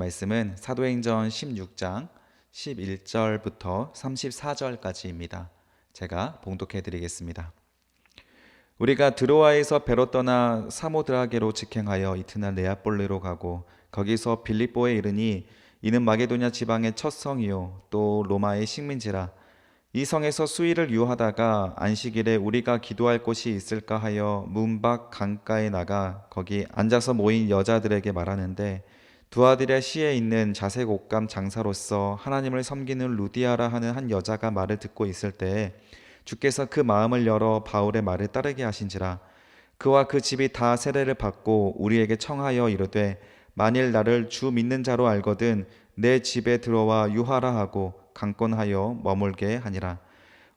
말씀은 사도행전 16장 11절부터 34절까지입니다. 제가 봉독해 드리겠습니다. 우리가 드로아에서 배로 떠나 사모드라게로 직행하여 이튿날 네아폴리로 가고 거기서 빌립보에 이르니 이는 마게도냐 지방의 첫 성이요 또 로마의 식민지라. 이 성에서 수일을 유하다가 안식일에 우리가 기도할 곳이 있을까 하여 문 밖 강가에 나가 거기 앉아서 모인 여자들에게 말하는데, 두아디라시에 있는 자색 옷감 장사로서 하나님을 섬기는 루디아라 하는 한 여자가 말을 듣고 있을 때에 주께서 그 마음을 열어 바울의 말을 따르게 하신지라. 그와 그 집이 다 세례를 받고 우리에게 청하여 이르되, 만일 나를 주 믿는 자로 알거든 내 집에 들어와 유하라 하고 강권하여 머물게 하니라.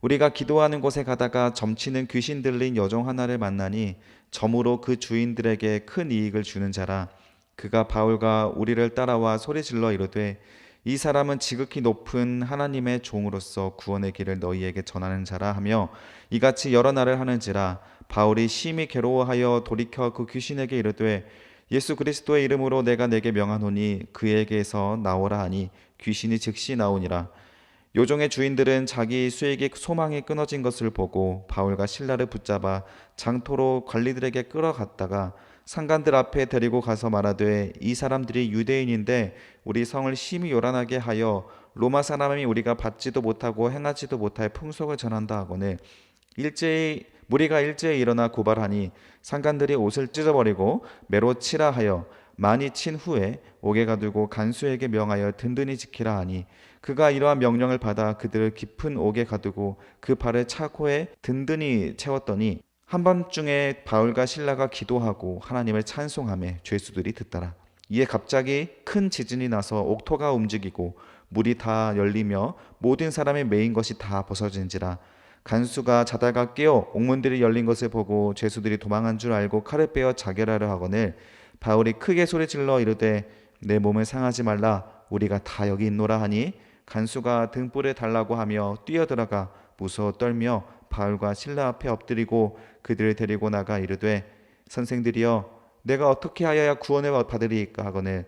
우리가 기도하는 곳에 가다가 점치는 귀신 들린 여종 하나를 만나니 점으로 그 주인들에게 큰 이익을 주는 자라. 그가 바울과 우리를 따라와 소리질러 이르되, 이 사람은 지극히 높은 하나님의 종으로서 구원의 길을 너희에게 전하는 자라 하며 이같이 여러 날을 하는지라. 바울이 심히 괴로워하여 돌이켜 그 귀신에게 이르되, 예수 그리스도의 이름으로 내가 내게 명하노니 그에게서 나오라 하니 귀신이 즉시 나오니라. 요종의 주인들은 자기 수익이 소망이 끊어진 것을 보고 바울과 실라를 붙잡아 장토로 관리들에게 끌어갔다가 상관들 앞에 데리고 가서 말하되, 이 사람들이 유대인인데 우리 성을 심히 요란하게 하여 로마 사람이 우리가 받지도 못하고 행하지도 못할 풍속을 전한다 하거늘 무리가 일제히 일어나 고발하니 상관들이 옷을 찢어버리고 매로 치라 하여 많이 친 후에 옥에 가두고 간수에게 명하여 든든히 지키라 하니, 그가 이러한 명령을 받아 그들을 깊은 옥에 가두고 그 발을 차고에 든든히 채웠더니 한밤중에 바울과 실라가 기도하고 하나님을 찬송하며 죄수들이 듣더라. 이에 갑자기 큰 지진이 나서 옥토가 움직이고 물이 다 열리며 모든 사람이 메인 것이 다 벗어진지라. 간수가 자다가 깨어 옥문들이 열린 것을 보고 죄수들이 도망한 줄 알고 칼을 빼어 자결하려 하거늘 바울이 크게 소리질러 이르되, 내 몸을 상하지 말라, 우리가 다 여기 있노라 하니 간수가 등불을 달라고 하며 뛰어들어가 무서워 떨며 바울과 실라 앞에 엎드리고 그들을 데리고 나가 이르되, 선생들이여 내가 어떻게 하여야 구원을 받으리이까 하거늘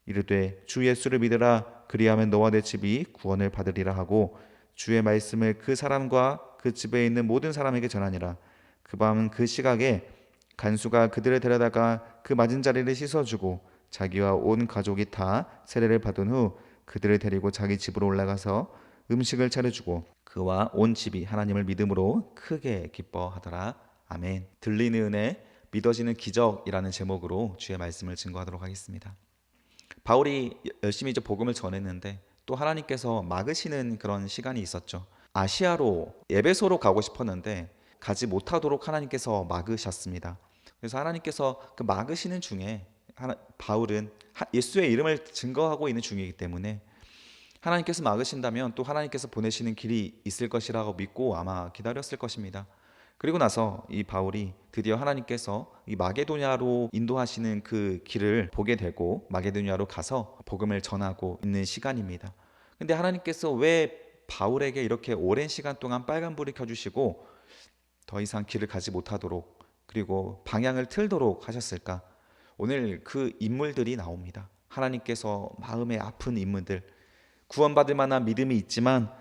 이르되, 주 예수를 믿으라, 그리하면 너와 내 집이 구원을 받으리라 하고 주의 말씀을 그 사람과 그 집에 있는 모든 사람에게 전하니라. 그 밤 그 시각에 간수가 그들을 데려다가 그 맞은 자리를 씻어주고 자기와 온 가족이 다 세례를 받은 후 그들을 데리고 자기 집으로 올라가서 음식을 차려주고 그와 온 집이 하나님을 믿음으로 크게 기뻐하더라. 아멘. 들리는 은혜, 믿어지는 기적이라는 제목으로 주의 말씀을 증거하도록 하겠습니다. 바울이 열심히 이제 복음을 전했는데 또 하나님께서 막으시는 그런 시간이 있었죠. 아시아로 에베소로 가고 싶었는데 가지 못하도록 하나님께서 막으셨습니다. 그래서 하나님께서 그 막으시는 중에 바울은 예수의 이름을 증거하고 있는 중이기 때문에 하나님께서 막으신다면 또 하나님께서 보내시는 길이 있을 것이라고 믿고 아마 기다렸을 것입니다. 그리고 나서 이 바울이 드디어 하나님께서 이 마게도냐로 인도하시는 그 길을 보게 되고 마게도냐로 가서 복음을 전하고 있는 시간입니다. 근데 하나님께서 왜 바울에게 이렇게 오랜 시간 동안 빨간불을 켜주시고 더 이상 길을 가지 못하도록 그리고 방향을 틀도록 하셨을까? 오늘 그 인물들이 나옵니다. 하나님께서 마음에 아픈 인물들, 구원받을 만한 믿음이 있지만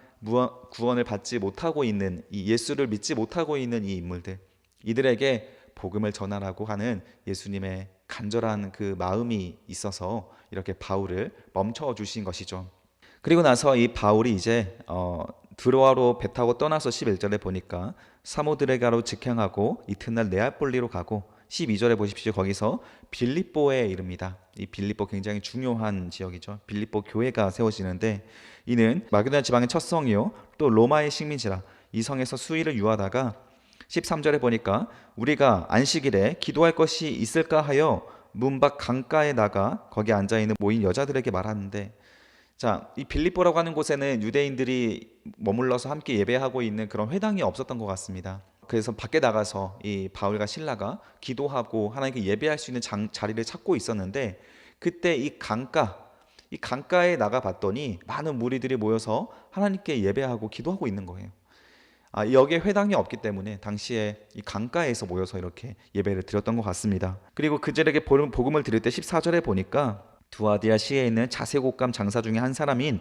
구원을 받지 못하고 있는 이 예수를 믿지 못하고 있는 이 인물들, 이들에게 복음을 전하라고 하는 예수님의 간절한 그 마음이 있어서 이렇게 바울을 멈춰 주신 것이죠. 그리고 나서 이 바울이 이제 드로아로 배 타고 떠나서 11절에 보니까 사모드레가로 직행하고 이튿날 네아폴리로 가고 12절에 보십시오. 거기서 빌립보에 이릅니다. 이 빌립보 굉장히 중요한 지역이죠. 빌립보 교회가 세워지는데 이는 마게도냐 지방의 첫 성이요 또 로마의 식민지라. 이 성에서 수일을 유하다가 13절에 보니까 우리가 안식일에 기도할 것이 있을까 하여 문 밖 강가에 나가 거기 앉아있는 모인 여자들에게 말하는데, 자, 이 빌립보라고 하는 곳에는 유대인들이 머물러서 함께 예배하고 있는 그런 회당이 없었던 것 같습니다. 그래서 밖에 나가서 이 바울과 실라가 기도하고 하나님께 예배할 수 있는 자리를 찾고 있었는데, 그때 이 강가에 나가 봤더니 많은 무리들이 모여서 하나님께 예배하고 기도하고 있는 거예요. 여기에 회당이 없기 때문에 당시에 이 강가에서 모여서 이렇게 예배를 드렸던 것 같습니다. 그리고 그들에게 복음을 드릴 때 14절에 보니까 두아디아 시에 있는 자색옷감 장사 중에 한 사람인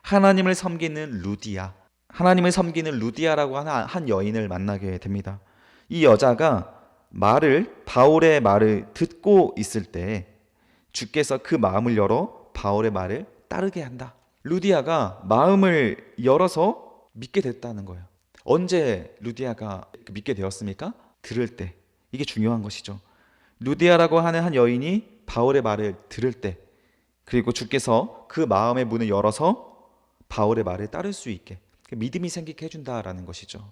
하나님을 섬기는 루디아. 하나님을 섬기는 루디아라고 하는 한 여인을 만나게 됩니다. 이 여자가 바울의 말을 듣고 있을 때 주께서 그 마음을 열어 바울의 말을 따르게 한다. 루디아가 마음을 열어서 믿게 됐다는 거예요. 언제 루디아가 믿게 되었습니까? 들을 때. 이게 중요한 것이죠. 루디아라고 하는 한 여인이 바울의 말을 들을 때, 그리고 주께서 그 마음의 문을 열어서 바울의 말을 따를 수 있게 믿음이 생기게 해준다라는 것이죠.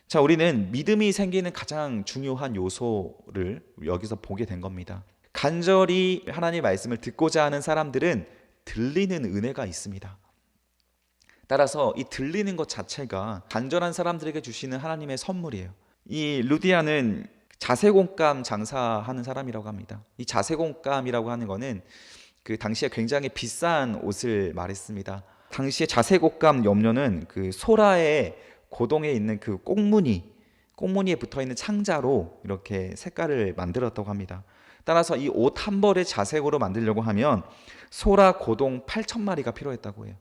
자, 우리는 믿음이 생기는 가장 중요한 요소를 여기서 보게 된 겁니다. 간절히 하나님의 말씀을 듣고자 하는 사람들은 들리는 은혜가 있습니다. 따라서 이 들리는 것 자체가 간절한 사람들에게 주시는 하나님의 선물이에요. 이 루디아는 자색옷감 장사하는 사람이라고 합니다. 이 자색옷감이라고 하는 거는 그 당시에 굉장히 비싼 옷을 말했습니다. 당시에 자색옷감 염료는 그 소라의 고동에 있는 그 꽁무니에 붙어 있는 창자로 이렇게 색깔을 만들었다고 합니다. 따라서 이 옷 한 벌을 자색으로 만들려고 하면 소라 고동 8,000마리가 필요했다고 해요.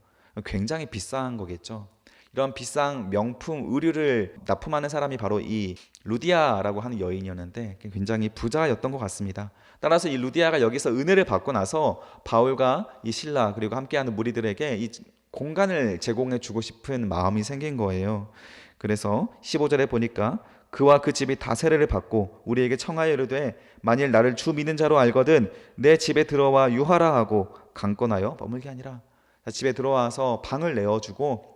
굉장히 비싼 거겠죠. 이런 비싼 명품 의류를 납품하는 사람이 바로 이 루디아라고 하는 여인이었는데 굉장히 부자였던 것 같습니다. 따라서 이 루디아가 여기서 은혜를 받고 나서 바울과 이 실라 그리고 함께하는 무리들에게 이 공간을 제공해 주고 싶은 마음이 생긴 거예요. 그래서 15절에 보니까 그와 그 집이 다 세례를 받고 우리에게 청하여 이르되 만일 나를 주 믿는 자로 알거든 내 집에 들어와 유하라 하고 강권하여 머물게 하니라. 집에 들어와서 방을 내어주고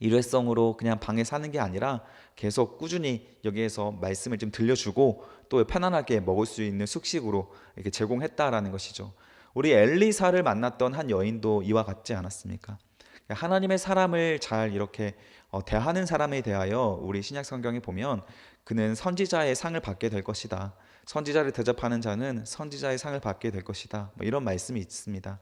일회성으로 그냥 방에 사는 게 아니라 계속 꾸준히 여기에서 말씀을 좀 들려주고 또 편안하게 먹을 수 있는 숙식으로 이렇게 제공했다라는 것이죠. 우리 엘리사를 만났던 한 여인도 이와 같지 않았습니까? 하나님의 사람을 잘 이렇게 대하는 사람에 대하여 우리 신약 성경에 보면 그는 선지자의 상을 받게 될 것이다. 선지자를 대접하는 자는 선지자의 상을 받게 될 것이다. 이런 말씀이 있습니다.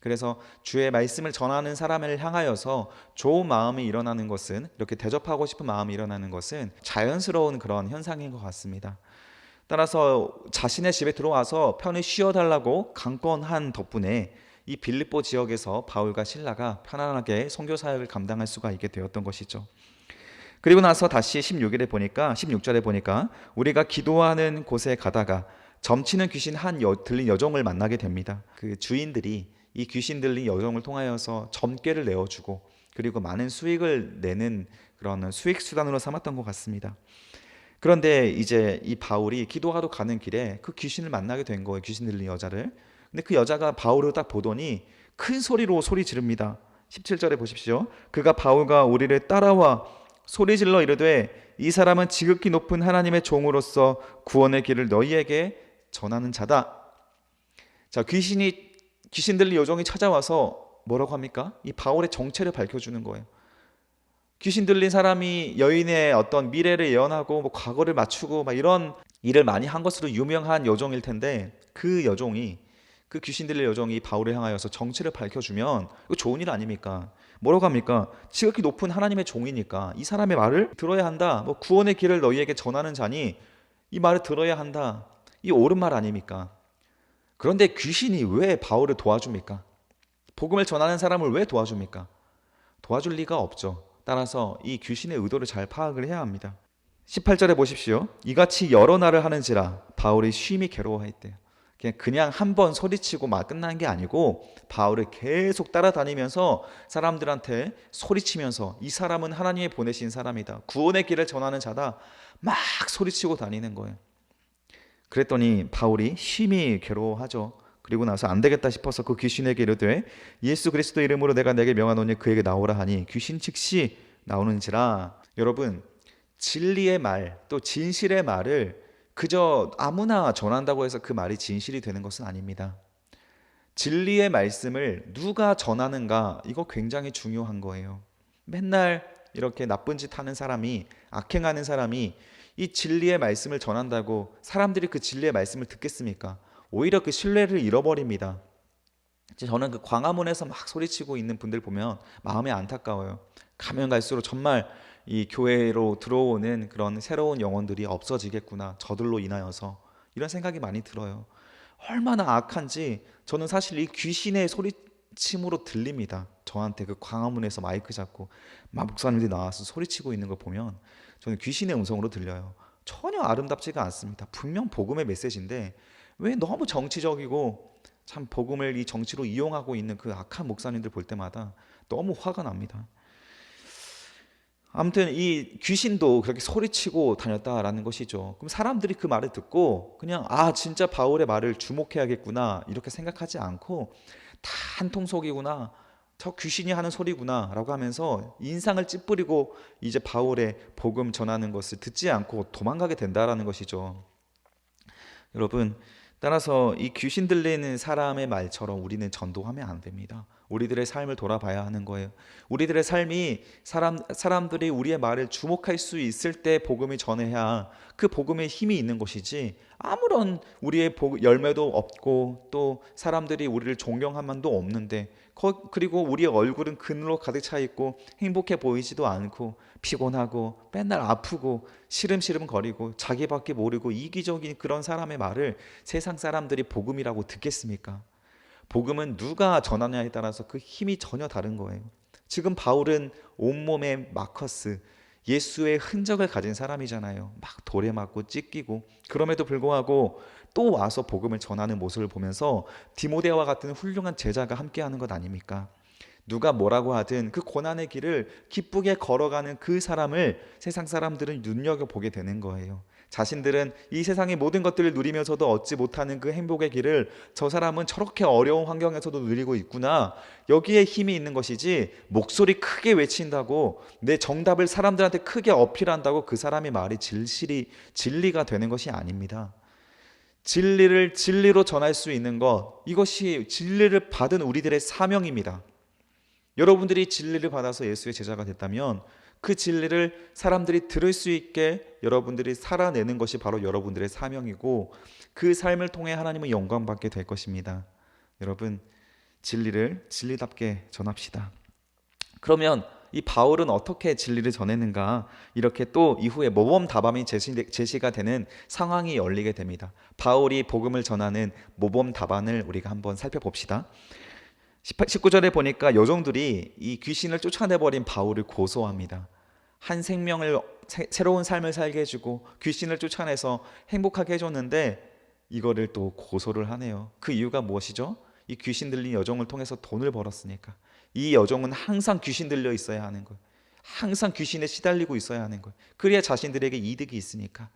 그래서 주의 말씀을 전하는 사람을 향하여서 좋은 마음이 일어나는 것은, 이렇게 대접하고 싶은 마음이 일어나는 것은 자연스러운 그런 현상인 것 같습니다. 따라서 자신의 집에 들어와서 편히 쉬어달라고 강권한 덕분에 이 빌립보 지역에서 바울과 실라가 편안하게 선교 사역을 감당할 수가 있게 되었던 것이죠. 그리고 나서 다시 16절에 보니까 우리가 기도하는 곳에 가다가 점치는 귀신 들린 여종을 만나게 됩니다. 그 주인들이 이 귀신 들린 여종을 통하여서 점괘를 내어주고 그리고 많은 수익을 내는 그런 수익 수단으로 삼았던 것 같습니다. 그런데 이제 이 바울이 기도하러 가는 길에 그 귀신을 만나게 된 거예요. 귀신 들린 여자를. 근데 그 여자가 바울을 딱 보더니 큰 소리로 소리 지릅니다. 17절에 보십시오. 그가 바울과 우리를 따라와 소리 질러 이르되 이 사람은 지극히 높은 하나님의 종으로서 구원의 길을 너희에게 전하는 자다. 자, 귀신 들린 여종이 찾아와서 뭐라고 합니까? 이 바울의 정체를 밝혀주는 거예요. 귀신 들린 사람이 여인의 어떤 미래를 예언하고 과거를 맞추고 이런 일을 많이 한 것으로 유명한 여종일 텐데 그 귀신 들린 여종이 바울을 향하여서 정체를 밝혀주면 이거 좋은 일 아닙니까? 뭐라고 합니까? 지극히 높은 하나님의 종이니까 이 사람의 말을 들어야 한다. 구원의 길을 너희에게 전하는 자니 이 말을 들어야 한다. 이 옳은 말 아닙니까? 그런데 귀신이 왜 바울을 도와줍니까? 복음을 전하는 사람을 왜 도와줍니까? 도와줄 리가 없죠. 따라서 이 귀신의 의도를 잘 파악을 해야 합니다. 18절에 보십시오. 이같이 여러 날을 하는지라 바울이 심히 괴로워했대요. 그냥 한 번 소리치고 막 끝난 게 아니고 바울을 계속 따라다니면서 사람들한테 소리치면서 이 사람은 하나님이 보내신 사람이다. 구원의 길을 전하는 자다. 막 소리치고 다니는 거예요. 그랬더니 바울이 심히 괴로워하죠. 그리고 나서 안 되겠다 싶어서 그 귀신에게 이르되 예수 그리스도 이름으로 내가 내게 명하노니 그에게 나오라 하니 귀신 즉시 나오는지라. 여러분, 진리의 말 또 진실의 말을 그저 아무나 전한다고 해서 그 말이 진실이 되는 것은 아닙니다. 진리의 말씀을 누가 전하는가, 이거 굉장히 중요한 거예요. 맨날 이렇게 나쁜 짓 하는 사람이, 악행하는 사람이 이 진리의 말씀을 전한다고 사람들이 그 진리의 말씀을 듣겠습니까? 오히려 그 신뢰를 잃어버립니다. 저는 그 광화문에서 막 소리치고 있는 분들 보면 마음이 안타까워요. 가면 갈수록 정말 이 교회로 들어오는 그런 새로운 영혼들이 없어지겠구나, 저들로 인하여서. 이런 생각이 많이 들어요. 얼마나 악한지 저는 사실 이 귀신의 소리침으로 들립니다. 저한테 그 광화문에서 마이크 잡고 막 목사님들이 나와서 소리치고 있는 거 보면 저는 귀신의 음성으로 들려요. 전혀 아름답지가 않습니다. 분명 복음의 메시지인데 왜 너무 정치적이고 참 복음을 이 정치로 이용하고 있는 그 악한 목사님들 볼 때마다 너무 화가 납니다. 아무튼 이 귀신도 그렇게 소리치고 다녔다라는 것이죠. 그럼 사람들이 그 말을 듣고 그냥 진짜 바울의 말을 주목해야겠구나 이렇게 생각하지 않고 다 한통속이구나, 저 귀신이 하는 소리구나 라고 하면서 인상을 찌푸리고 이제 바울의 복음 전하는 것을 듣지 않고 도망가게 된다라는 것이죠. 여러분, 따라서 이 귀신 들리는 사람의 말처럼 우리는 전도하면 안 됩니다. 우리들의 삶을 돌아봐야 하는 거예요. 우리들의 삶이 사람들이 우리의 말을 주목할 수 있을 때 복음을 전해야 그 복음에 힘이 있는 것이지, 아무런 우리의 열매도 없고 또 사람들이 우리를 존경한 만도 없는데 그리고 우리의 얼굴은 근으로 가득 차 있고 행복해 보이지도 않고 피곤하고 맨날 아프고 시름시름 거리고 자기밖에 모르고 이기적인 그런 사람의 말을 세상 사람들이 복음이라고 듣겠습니까? 복음은 누가 전하냐에 따라서 그 힘이 전혀 다른 거예요. 지금 바울은 온몸에 마커스, 예수의 흔적을 가진 사람이잖아요. 막 돌에 맞고 찢기고, 그럼에도 불구하고 또 와서 복음을 전하는 모습을 보면서 디모데와 같은 훌륭한 제자가 함께하는 것 아닙니까? 누가 뭐라고 하든 그 고난의 길을 기쁘게 걸어가는 그 사람을 세상 사람들은 눈여겨보게 되는 거예요. 자신들은 이 세상의 모든 것들을 누리면서도 얻지 못하는 그 행복의 길을 저 사람은 저렇게 어려운 환경에서도 누리고 있구나, 여기에 힘이 있는 것이지, 목소리 크게 외친다고 내 정답을 사람들한테 크게 어필한다고 그 사람의 말이 진리가 되는 것이 아닙니다. 진리를 진리로 전할 수 있는 것, 이것이 진리를 받은 우리들의 사명입니다. 여러분들이 진리를 받아서 예수의 제자가 됐다면 그 진리를 사람들이 들을 수 있게 여러분들이 살아내는 것이 바로 여러분들의 사명이고, 그 삶을 통해 하나님은 영광받게 될 것입니다. 여러분, 진리를 진리답게 전합시다. 그러면 이 바울은 어떻게 진리를 전했는가? 이렇게 또 이후에 모범답안이 제시가 되는 상황이 열리게 됩니다. 바울이 복음을 전하는 모범답안을 우리가 한번 살펴봅시다. 19절에 보니까 여종들이 이 귀신을 쫓아내버린 바울을 고소합니다. 한 생명을, 새로운 삶을 살게 해주고 귀신을 쫓아내서 행복하게 해줬는데 이거를 또 고소를 하네요. 그 이유가 무엇이죠? 이 귀신 들린 여종을 통해서 돈을 벌었으니까. 이 여종은 항상 귀신 들려 있어야 하는 거예요. 항상 귀신에 시달리고 있어야 하는 거예요. 그래야 자신들에게 이득이 있으니까.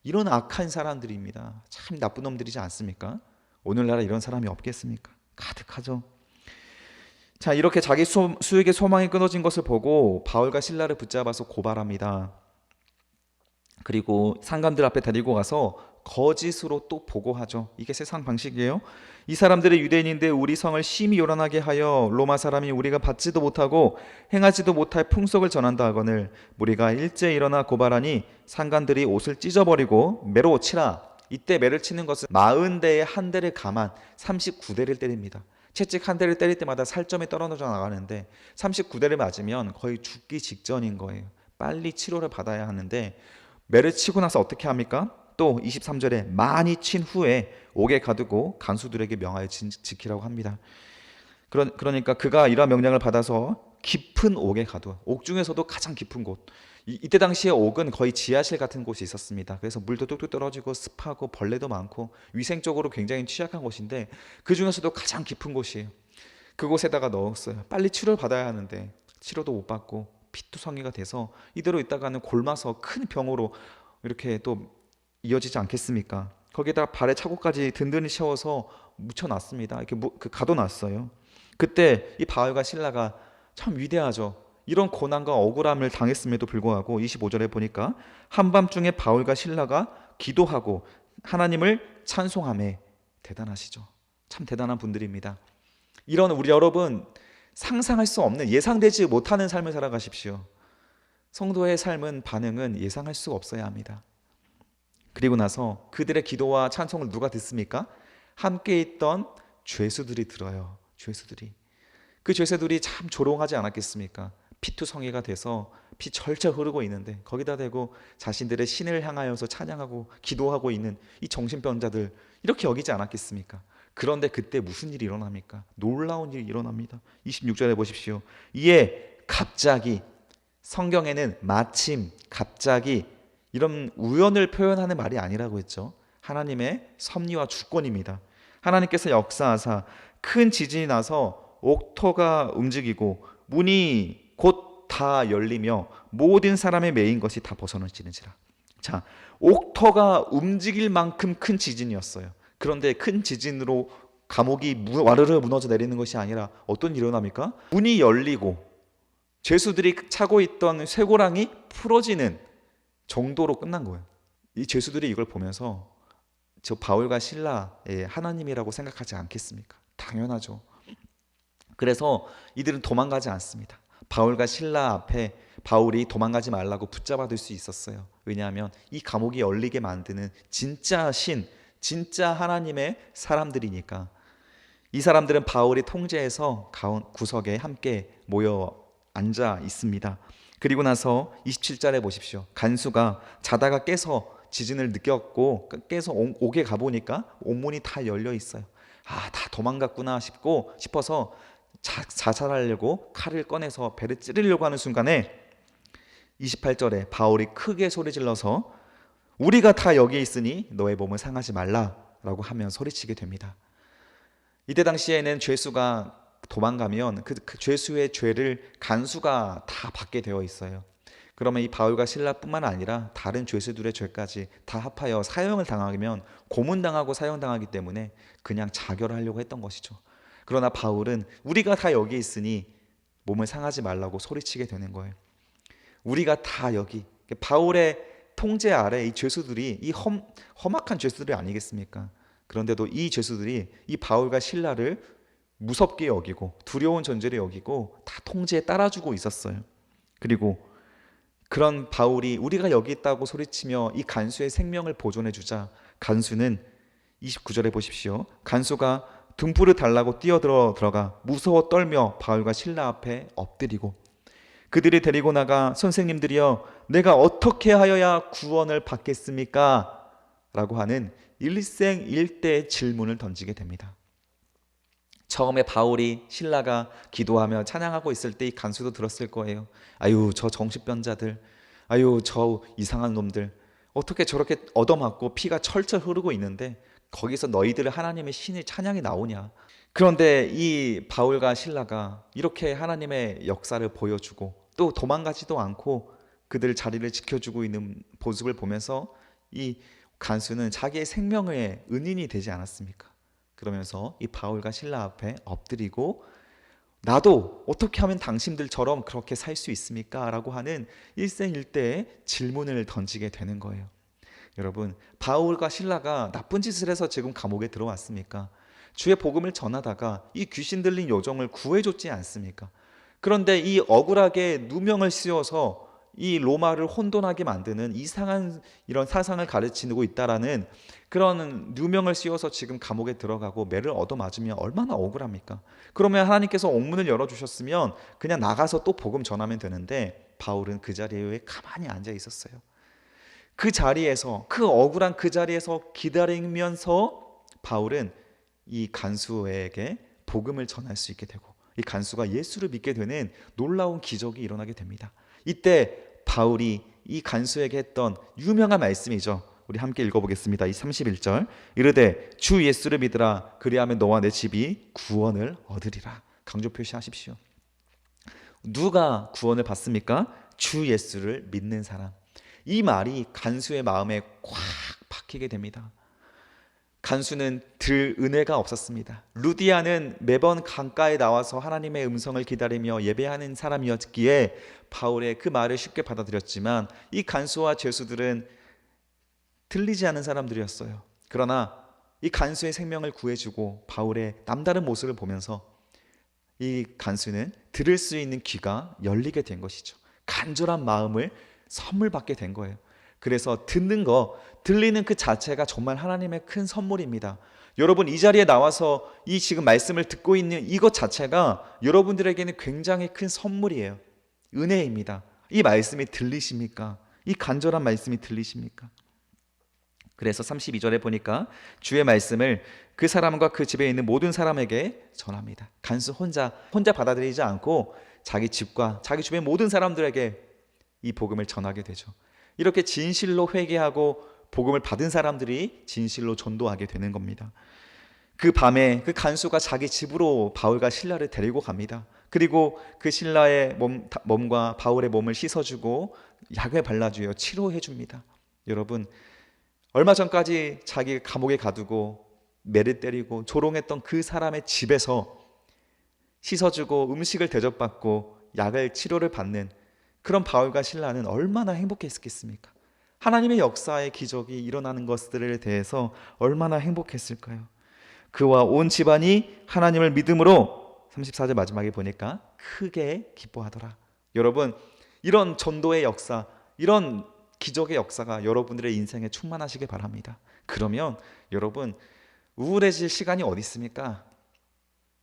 이런 악한 사람들입니다. 참 나쁜 놈들이지 않습니까? 오늘날에 이런 사람이 없겠습니까? 가득하죠. 자, 이렇게 자기 수익의 소망이 끊어진 것을 보고 바울과 실라를 붙잡아서 고발합니다. 그리고 상관들 앞에 데리고 가서 거짓으로 또 보고하죠. 이게 세상 방식이에요. 이 사람들의 유대인인데 우리 성을 심히 요란하게 하여 로마 사람이 우리가 받지도 못하고 행하지도 못할 풍속을 전한다 하거늘 무리가 일제히 일어나 고발하니 상관들이 옷을 찢어버리고 매로 치라. 이때 매를 치는 것은 40대에 한 대를 감한 39대를 때립니다. 채찍 한 대를 때릴 때마다 살점이 떨어져 나가는데 39대를 맞으면 거의 죽기 직전인 거예요. 빨리 치료를 받아야 하는데 매를 치고 나서 어떻게 합니까? 또 23절에 많이 친 후에 옥에 가두고 간수들에게 명하여 지키라고 합니다. 그러니까 그가 이러한 명령을 받아서 깊은 옥에 가두어, 옥 중에서도 가장 깊은 곳, 이때 당시에 옥은 거의 지하실 같은 곳이 있었습니다. 그래서 물도 뚝뚝 떨어지고 습하고 벌레도 많고 위생적으로 굉장히 취약한 곳인데 그 중에서도 가장 깊은 곳이에요. 그곳에다가 넣었어요. 빨리 치료를 받아야 하는데 치료도 못 받고 피투성이가 돼서 이대로 있다가는 골마서 큰 병으로 이렇게 또 이어지지 않겠습니까? 거기에다가 발에 차고까지 든든히 채워서 묻혀놨습니다. 이렇게 가둬놨어요. 그때 이 바울과 실라가 참 위대하죠. 이런 고난과 억울함을 당했음에도 불구하고 25절에 보니까 한밤중에 바울과 실라가 기도하고 하나님을 찬송하며, 대단하시죠. 참 대단한 분들입니다. 이런 우리 여러분, 상상할 수 없는, 예상되지 못하는 삶을 살아가십시오. 성도의 삶은, 반응은 예상할 수 없어야 합니다. 그리고 나서 그들의 기도와 찬송을 누가 듣습니까? 함께 있던 죄수들이 들어요. 죄수들이. 그 죄수들이 참 조롱하지 않았겠습니까? 피투성이가 돼서 피 철철 흐르고 있는데 거기다 대고 자신들의 신을 향하여서 찬양하고 기도하고 있는 이 정신병자들 이렇게 여기지 않았겠습니까? 그런데 그때 무슨 일이 일어납니까? 놀라운 일이 일어납니다. 26절에 보십시오. 이에 갑자기, 성경에는 마침, 갑자기 이런 우연을 표현하는 말이 아니라고 했죠. 하나님의 섭리와 주권입니다. 하나님께서 역사하사 큰 지진이 나서 옥토가 움직이고 문이 곧 다 열리며 모든 사람의 매인 것이 다 벗어나지는지라. 자, 옥토가 움직일 만큼 큰 지진이었어요. 그런데 큰 지진으로 감옥이 와르르 무너져 내리는 것이 아니라 어떤 일이 일어납니까? 문이 열리고 죄수들이 차고 있던 쇠고랑이 풀어지는 정도로 끝난 거예요. 이 죄수들이 이걸 보면서 저 바울과 실라의 하나님이라고 생각하지 않겠습니까? 당연하죠. 그래서 이들은 도망가지 않습니다. 바울과 실라 앞에 바울이 도망가지 말라고 붙잡아둘 수 있었어요. 왜냐하면 이 감옥이 열리게 만드는 진짜 신, 진짜 하나님의 사람들이니까. 이 사람들은 바울이 통제해서 구석에 함께 모여 앉아 있습니다. 그리고 나서 27절에 보십시오. 간수가 자다가 깨서 지진을 느꼈고 깨서 옥에 가보니까 옥문이 다 열려 있어요. 아, 다 도망갔구나 싶어서 자살하려고 칼을 꺼내서 배를 찌르려고 하는 순간에 28절에 바울이 크게 소리 질러서 우리가 다 여기에 있으니 너의 몸을 상하지 말라라고 하면 소리치게 됩니다. 이때 당시에는 죄수가 도망가면 그 죄수의 죄를 간수가 다 받게 되어 있어요. 그러면 이 바울과 실라뿐만 아니라 다른 죄수들의 죄까지 다 합하여 사형을 당하면 고문당하고 사형당하기 때문에 그냥 자결하려고 했던 것이죠. 그러나 바울은 우리가 다 여기 있으니 몸을 상하지 말라고 소리치게 되는 거예요. 우리가 다 여기, 바울의 통제 아래 이 죄수들이 이 험악한 죄수들이 아니겠습니까? 그런데도 이 죄수들이 이 바울과 실라를 무섭게 여기고 두려운 존재로 여기고 다 통제에 따라주고 있었어요. 그리고 그런 바울이 우리가 여기 있다고 소리치며 이 간수의 생명을 보존해 주자 간수는 29절에 보십시오. 간수가 등불을 달라고 뛰어들어가 무서워 떨며 바울과 실라 앞에 엎드리고 그들이 데리고 나가 선생님들이여 내가 어떻게 하여야 구원을 받겠습니까? 라고 하는 일생일대의 질문을 던지게 됩니다. 처음에 바울이 실라가 기도하며 찬양하고 있을 때 이 간수도 들었을 거예요. 아유 저 정신병자들, 아유 저 이상한 놈들 어떻게 저렇게 얻어맞고 피가 철철 흐르고 있는데 거기서 너희들 하나님의 신의 찬양이 나오냐. 그런데 이 바울과 실라가 이렇게 하나님의 역사를 보여주고 또 도망가지도 않고 그들 자리를 지켜주고 있는 모습을 보면서 이 간수는 자기의 생명의 은인이 되지 않았습니까? 그러면서 이 바울과 실라 앞에 엎드리고 나도 어떻게 하면 당신들처럼 그렇게 살 수 있습니까? 라고 하는 일생일대의 질문을 던지게 되는 거예요. 여러분, 바울과 실라가 나쁜 짓을 해서 지금 감옥에 들어왔습니까? 주의 복음을 전하다가 이 귀신 들린 요정을 구해줬지 않습니까? 그런데 이 억울하게 누명을 씌워서 이 로마를 혼돈하게 만드는 이상한 이런 사상을 가르치고 있다라는 그런 누명을 씌워서 지금 감옥에 들어가고 매를 얻어맞으면 얼마나 억울합니까? 그러면 하나님께서 옥문을 열어주셨으면 그냥 나가서 또 복음 전하면 되는데 바울은 그 자리에 가만히 앉아 있었어요. 그 자리에서 그 억울한 그 자리에서 기다리면서 바울은 이 간수에게 복음을 전할 수 있게 되고 이 간수가 예수를 믿게 되는 놀라운 기적이 일어나게 됩니다. 이때 바울이 이 간수에게 했던 유명한 말씀이죠. 우리 함께 읽어보겠습니다. 이 31절 이르되 주 예수를 믿으라 그리하면 너와 내 집이 구원을 얻으리라. 강조 표시하십시오. 누가 구원을 받습니까? 주 예수를 믿는 사람. 이 말이 간수의 마음에 꽉 박히게 됩니다. 간수는 들 은혜가 없었습니다. 루디아는 매번 강가에 나와서 하나님의 음성을 기다리며 예배하는 사람이었기에 바울의 그 말을 쉽게 받아들였지만 이 간수와 죄수들은 들리지 않은 사람들이었어요. 그러나 이 간수의 생명을 구해주고 바울의 남다른 모습을 보면서 이 간수는 들을 수 있는 귀가 열리게 된 것이죠. 간절한 마음을 선물 받게 된 거예요. 그래서 들리는 그 자체가 정말 하나님의 큰 선물입니다. 여러분 이 자리에 나와서 이 지금 말씀을 듣고 있는 이것 자체가 여러분들에게는 굉장히 큰 선물이에요. 은혜입니다. 이 말씀이 들리십니까? 이 간절한 말씀이 들리십니까? 그래서 32절에 보니까 주의 말씀을 그 사람과 그 집에 있는 모든 사람에게 전합니다. 간수 혼자 받아들이지 않고 자기 집과 자기 주변 모든 사람들에게 이 복음을 전하게 되죠. 이렇게 진실로 회개하고 복음을 받은 사람들이 진실로 전도하게 되는 겁니다. 그 밤에 그 간수가 자기 집으로 바울과 실라를 데리고 갑니다. 그리고 그 실라의 몸과 바울의 몸을 씻어주고 약을 발라주어 치료해 줍니다. 여러분, 얼마 전까지 자기 감옥에 가두고 매를 때리고 조롱했던 그 사람의 집에서 씻어주고 음식을 대접받고 약을 치료를 받는 그런 바울과 실라는 얼마나 행복했겠습니까? 하나님의 역사의 기적이 일어나는 것들에 대해서 얼마나 행복했을까요? 그와 온 집안이 하나님을 믿음으로 34절 마지막에 보니까 크게 기뻐하더라. 여러분, 이런 전도의 역사, 이런 기적의 역사가 여러분들의 인생에 충만하시길 바랍니다. 그러면 여러분, 우울해질 시간이 어디 있습니까?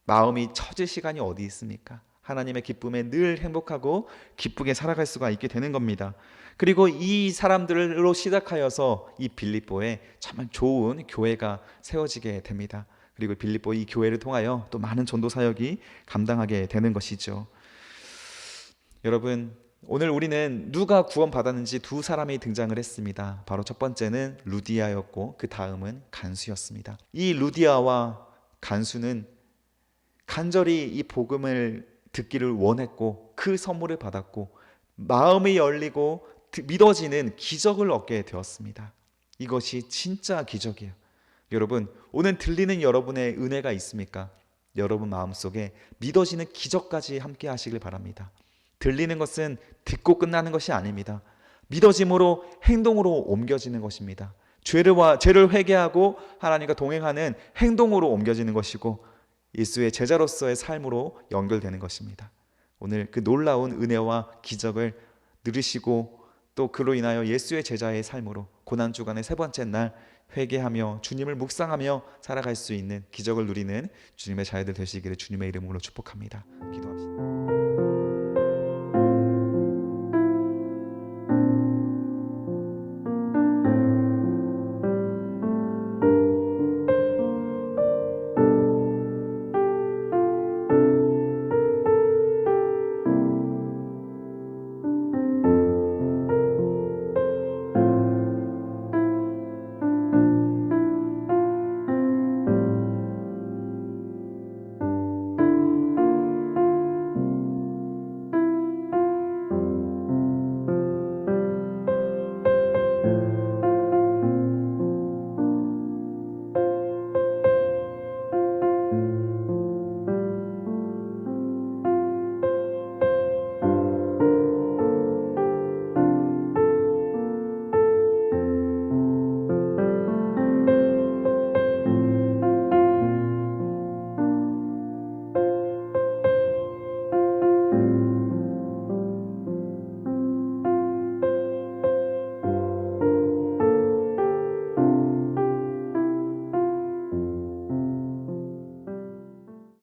마음이 처질 시간이 어디 있습니까? 하나님의 기쁨에 늘 행복하고 기쁘게 살아갈 수가 있게 되는 겁니다. 그리고 이 사람들로 시작하여서 이 빌립보에 정말 좋은 교회가 세워지게 됩니다. 그리고 빌립보 이 교회를 통하여 또 많은 전도 사역이 감당하게 되는 것이죠. 여러분, 오늘 우리는 누가 구원받았는지 두 사람이 등장을 했습니다. 바로 첫 번째는 루디아였고 그 다음은 간수였습니다. 이 루디아와 간수는 간절히 이 복음을 듣기를 원했고 그 선물을 받았고 마음이 열리고 믿어지는 기적을 얻게 되었습니다. 이것이 진짜 기적이에요. 여러분, 오늘 들리는 여러분의 은혜가 있습니까? 여러분 마음속에 믿어지는 기적까지 함께 하시길 바랍니다. 들리는 것은 듣고 끝나는 것이 아닙니다. 믿어짐으로 행동으로 옮겨지는 것입니다. 죄를 회개하고 하나님과 동행하는 행동으로 옮겨지는 것이고 예수의 제자로서의 삶으로 연결되는 것입니다. 오늘 그 놀라운 은혜와 기적을 누리시고 또 그로 인하여 예수의 제자의 삶으로 고난주간의 세 번째 날 회개하며 주님을 묵상하며 살아갈 수 있는 기적을 누리는 주님의 자녀들 되시기를 주님의 이름으로 축복합니다. 기도합시다.